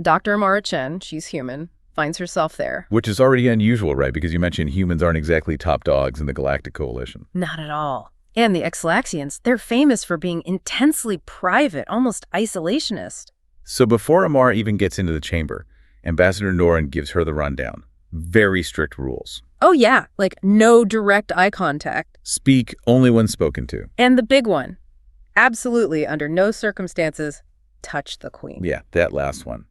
Dr. Amara Chen, she's human, finds herself there. Which is already unusual, right? Because you mentioned humans aren't exactly top dogs in the Galactic Coalition. Not at all. And the Exalaxians, they're famous for being intensely private, almost isolationist. So before Amara even gets into the chamber, Ambassador Norin gives her the rundown. Very strict rules. Oh yeah, like no direct eye contact. Speak only when spoken to. And the big one, absolutely under no circumstances, touch the queen. Yeah, that last one.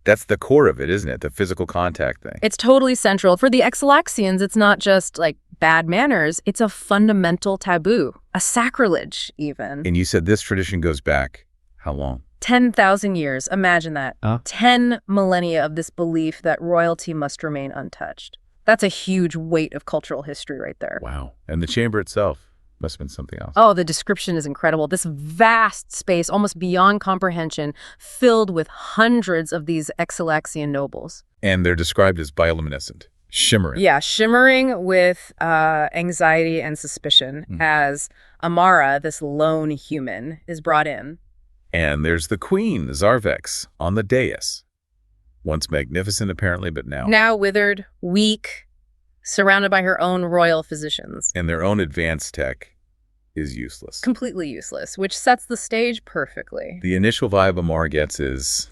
That's the core of it, isn't it? The physical contact thing. It's totally central. For the Exalaxians, it's not just like bad manners, it's a fundamental taboo, a sacrilege even. And you said this tradition goes back how long? 10,000 years, imagine that. 10 millennia of this belief that royalty must remain untouched. That's a huge weight of cultural history right there. Wow. And the chamber itself must have been something else. Oh, the description is incredible. This vast space, almost beyond comprehension, filled with hundreds of these Exalaxian nobles. And they're described as bioluminescent, shimmering. Yeah, shimmering with anxiety and suspicion as Amara, this lone human, is brought in. And there's the queen, Zarvex, on the dais. Once magnificent, apparently, but now... Now withered, weak, surrounded by her own royal physicians. And their own advanced tech is useless. Completely useless, which sets the stage perfectly. The initial vibe Amara gets is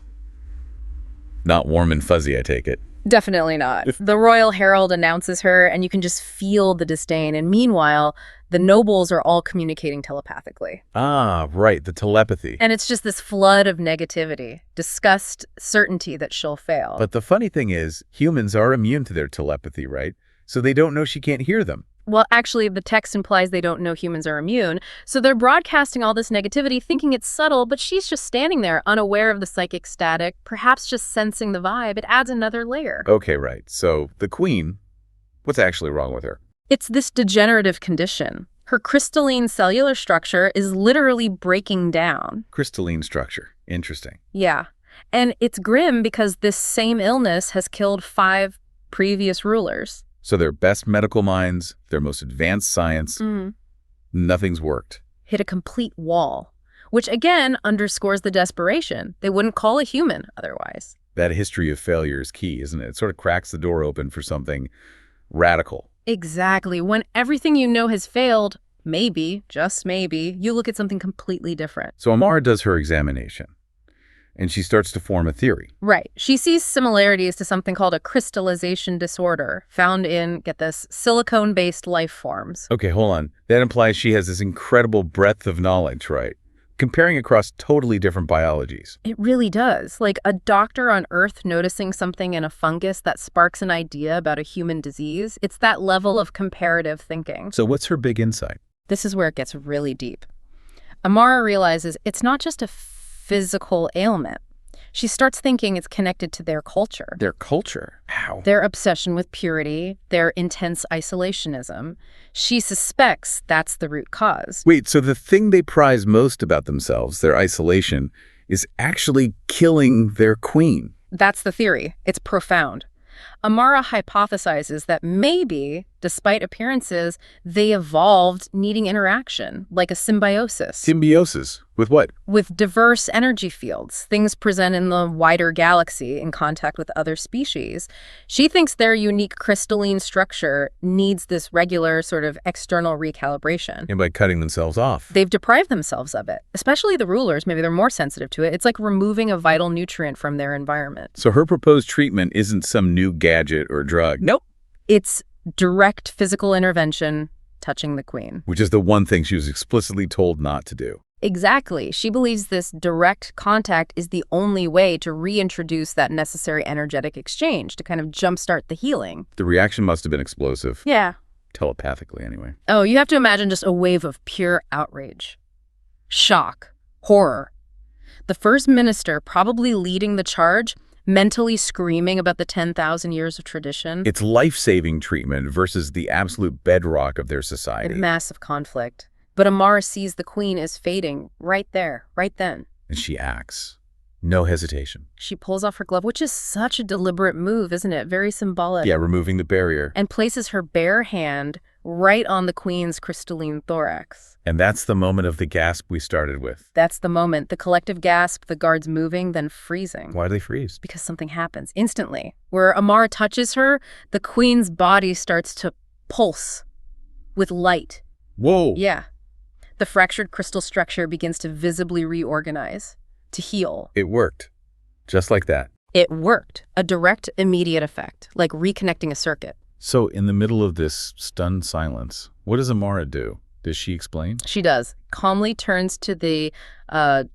not warm and fuzzy, I take it. Definitely not. The royal herald announces her, and you can just feel the disdain. And meanwhile, the nobles are all communicating telepathically. Ah, right, the telepathy. And it's just this flood of negativity, disgust, certainty that she'll fail. But the funny thing is, humans are immune to their telepathy, right? So they don't know she can't hear them. Well, actually, the text implies they don't know humans are immune, so they're broadcasting all this negativity, thinking it's subtle, but she's just standing there, unaware of the psychic static, perhaps just sensing the vibe. It adds another layer. Okay, right. So the queen, what's actually wrong with her? It's this degenerative condition. Her crystalline cellular structure is literally breaking down. Crystalline structure. Interesting. Yeah. And it's grim because this same illness has killed 5 previous rulers. So their best medical minds, their most advanced science, nothing's worked. Hit a complete wall, which again underscores the desperation. They wouldn't call a human otherwise. That history of failure is key, isn't it? It sort of cracks the door open for something radical. Exactly. When everything you know has failed, maybe, just maybe, you look at something completely different. So Amara does her examination, and she starts to form a theory. Right. She sees similarities to something called a crystallization disorder found in, get this, silicone-based life forms. Okay, hold on. That implies she has this incredible breadth of knowledge, right? Comparing across totally different biologies. It really does. Like a doctor on Earth noticing something in a fungus that sparks an idea about a human disease. It's that level of comparative thinking. So what's her big insight? This is where it gets really deep. Amara realizes it's not just a physical ailment. She starts thinking it's connected to their culture. Their culture? How? Their obsession with purity, their intense isolationism. She suspects that's the root cause. Wait, so the thing they prize most about themselves, their isolation, is actually killing their queen. That's the theory. It's profound. Amara hypothesizes that maybe, despite appearances, they evolved needing interaction, like a symbiosis. Symbiosis? With what? With diverse energy fields, things present in the wider galaxy in contact with other species. She thinks their unique crystalline structure needs this regular sort of external recalibration. And by cutting themselves off. They've deprived themselves of it, especially the rulers. Maybe they're more sensitive to it. It's like removing a vital nutrient from their environment. So her proposed treatment isn't some new gadget or drug. Nope. It's direct physical intervention touching the queen. Which is the one thing she was explicitly told not to do. Exactly. She believes this direct contact is the only way to reintroduce that necessary energetic exchange to kind of jumpstart the healing. The reaction must have been explosive. Yeah. Telepathically, anyway. Oh, you have to imagine just a wave of pure outrage. Shock. Horror. The first minister, probably leading the charge, mentally screaming about the 10,000 years of tradition. It's life-saving treatment versus the absolute bedrock of their society. A massive conflict. But Amara sees the queen is fading right there, right then. And she acts. No hesitation. She pulls off her glove, which is such a deliberate move, isn't it? Very symbolic. Yeah, removing the barrier. And places her bare hand right on the queen's crystalline thorax. And that's the moment of the gasp we started with. That's the moment, the collective gasp, the guards moving, then freezing. Why do they freeze? Because something happens instantly. Where Amara touches her, the queen's body starts to pulse with light. Whoa! Yeah. The fractured crystal structure begins to visibly reorganize, to heal. It worked. Just like that. It worked. A direct, immediate effect, like reconnecting a circuit. So in the middle of this stunned silence, what does Amara do? Does she explain? She does. Calmly turns to the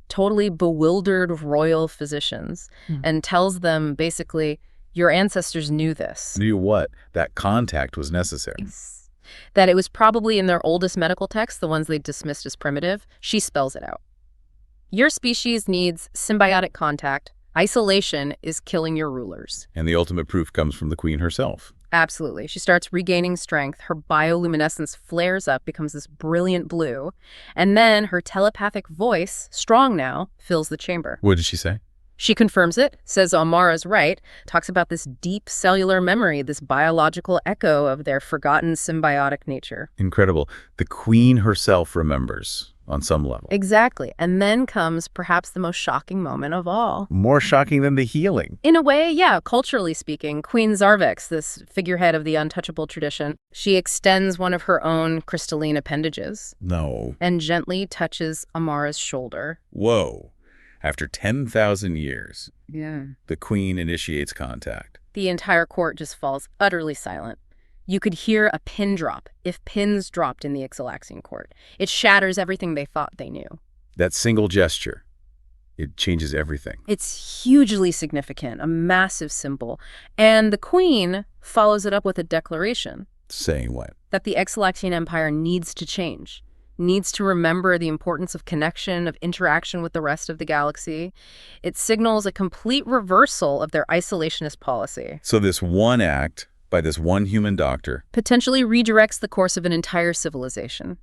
totally bewildered royal physicians and tells them basically, your ancestors knew this. Knew what? That contact was necessary. That it was probably in their oldest medical texts, the ones they dismissed as primitive. She spells it out. Your species needs symbiotic contact. Isolation is killing your rulers. And the ultimate proof comes from the queen herself. Absolutely. She starts regaining strength. Her bioluminescence flares up, becomes this brilliant blue. And then her telepathic voice, strong now, fills the chamber. What did she say? She confirms it, says Amara's right, talks about this deep cellular memory, this biological echo of their forgotten symbiotic nature. Incredible. The queen herself remembers on some level. Exactly. And then comes perhaps the most shocking moment of all. More shocking than the healing. In a way, yeah, culturally speaking, Queen Zarvex, this figurehead of the untouchable tradition, she extends one of her own crystalline appendages. No. And gently touches Amara's shoulder. Whoa. After 10,000 years, Yeah. the queen initiates contact. The entire court just falls utterly silent. You could hear a pin drop, if pins dropped in the Ixalaxian court. It shatters everything they thought they knew. That single gesture, it changes everything. It's hugely significant, a massive symbol. And the queen follows it up with a declaration. Saying what? That the Ixalaxian Empire needs to change, needs to remember the importance of connection, of interaction with the rest of the galaxy. It signals a complete reversal of their isolationist policy. So this one act by this one human doctor Potentially redirects the course of an entire civilization.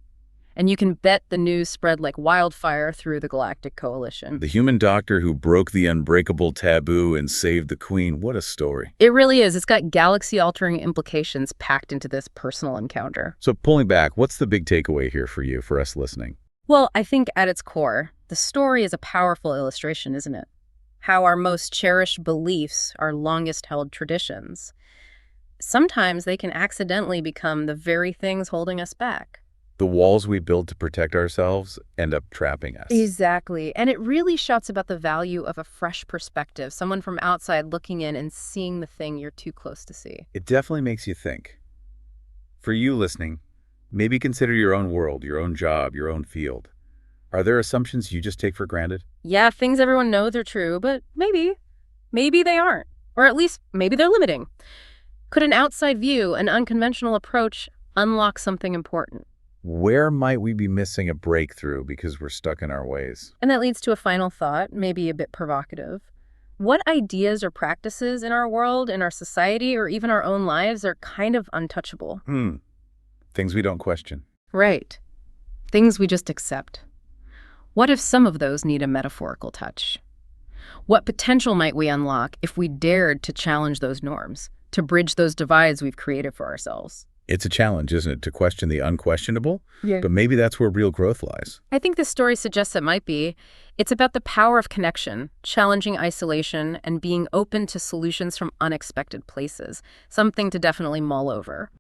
And you can bet the news spread like wildfire through the Galactic Coalition. the human doctor who broke the unbreakable taboo and saved the queen. What a story. It really is. It's got galaxy-altering implications packed into this personal encounter. So pulling back, what's the big takeaway here for you, for us listening? Well, I think at its core, the story is a powerful illustration, isn't it? How our most cherished beliefs, our longest-held traditions, sometimes they can accidentally become the very things holding us back. The walls we build to protect ourselves end up trapping us. Exactly. And it really shouts about the value of a fresh perspective, someone from outside looking in and seeing the thing you're too close to see. It definitely makes you think. For you listening, maybe consider your own world, your own job, your own field. Are there assumptions you just take for granted? Yeah, things everyone knows are true, but maybe they aren't. Or at least maybe they're limiting. Could an outside view, an unconventional approach, unlock something important? Where might we be missing a breakthrough because we're stuck in our ways? And that leads to a final thought, maybe a bit provocative. What ideas or practices in our world, in our society, or even our own lives are kind of untouchable? Things we don't question. Right. Things we just accept. What if some of those need a metaphorical touch? What potential might we unlock if we dared to challenge those norms, to bridge those divides we've created for ourselves? It's a challenge, isn't it, to question the unquestionable? Yeah. But maybe that's where real growth lies. I think this story suggests it might be. It's about the power of connection, challenging isolation, and being open to solutions from unexpected places. Something to definitely mull over.